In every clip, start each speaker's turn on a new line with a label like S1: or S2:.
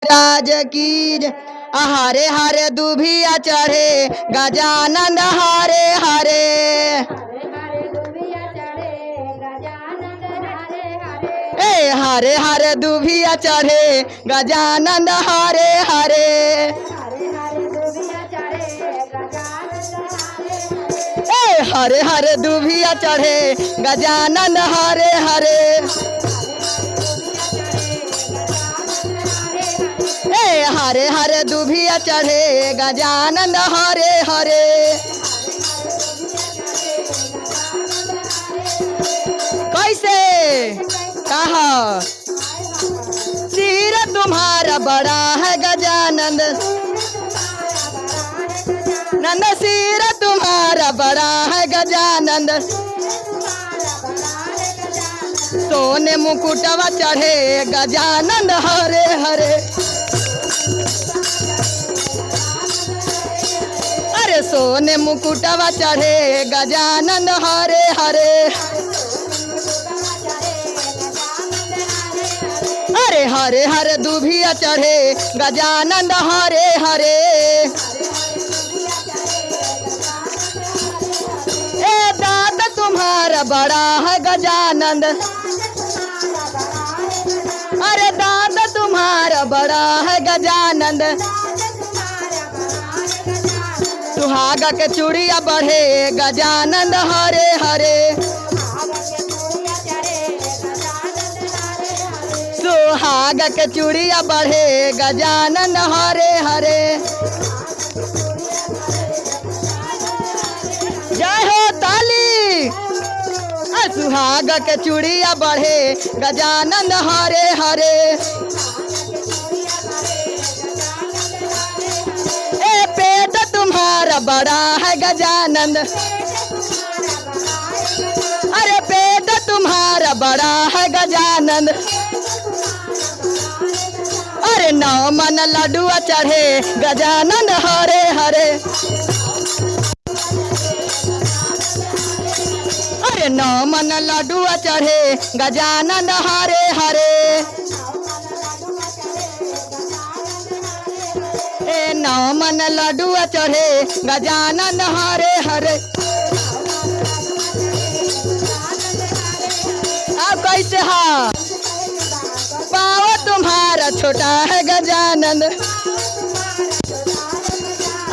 S1: राज की जय। हरे हरे दुभिया चढ़े गजानन हरे हरे। ए हरे हरे दुभिया चढ़े गजानन हरे हरे। ए हरे हरे दुभिया चढ़े गजानन हरे हरे। ए हरे हरे दुभिया चढ़े गजानन हरे हरे। कैसे कहा सिर तुम्हारा बड़ा है गजानंद, नंद सिर तुम्हारा बड़ा है गजानंद। सोने मुकुटवा चढ़े गजानंद हरे हरे। अरे सोने मुकुटवा चढ़े गजानंद हरे हरे। अरे हरे हरे दुभिया चढ़े गजानंद हरे हरे। ए दाद तुम्हारा बड़ा है गजानंद, अरे दाद तुम्हारा बड़ा है गजानंद। सुहागा के चूड़िया बढ़े गजानंद हरे हरे। सुहाग के चूड़िया बढ़े गजानन हरे हरे। जय हो ताली। सुहाग के चूड़िया बढ़े गजानन हरे हरे। ए पेट तुम्हारा बड़ा है गजानंद, अरे पेट तुम्हारा बड़ा है गजानंद। अरे नौ मन लड्डुआ चढ़े गजानंद हरे हरे। अरे नौ मन लड्डुआ चढ़े गजानंद हरे हरे। ए नौ मन लड्डुआ चढ़े गजानंद हरे हरे। अब कैसे हा पाव तुम्हारा छोटा है गजानंद,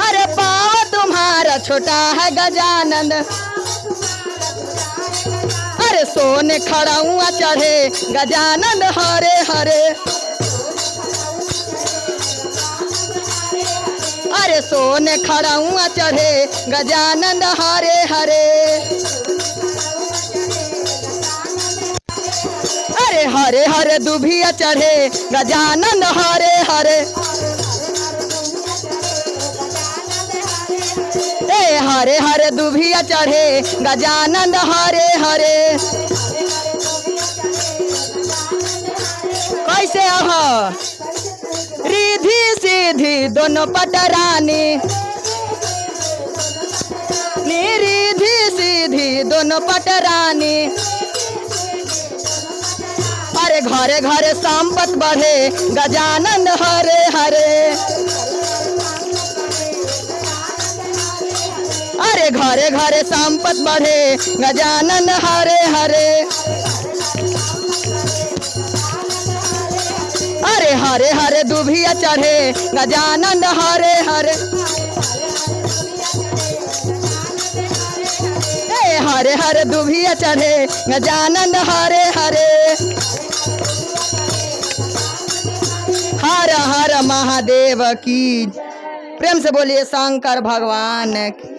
S1: अरे पाव तुम्हारा छोटा है गजानंद। अरे सोने खड़ाऊआ चढ़े गजानंद हरे हरे। अरे सोने खड़ाऊआ चढ़े गजानंद हरे हरे। अरे हरे हरे दुभिया चढ़े गजानंद हरे हरे। ए हरे हरे दुभिया चढ़े गजानंद हरे हरे। कैसे आह रिधि सीधी दोनों पटरानी, रिधि सीधी दोनों पटरानी। अरे घरे घरे संपत बढ़े गजानंद हरे हरे। अरे घरे घरे संपत बढ़े गजानंद हरे हरे। अरे हरे हरे दुभिया चढ़े गजानंद हरे हरे। ए हरे हरे दुभिया चढ़े गजानंद हरे हरे। हर हर महादेव की। प्रेम से बोलिए शंकर भगवान की।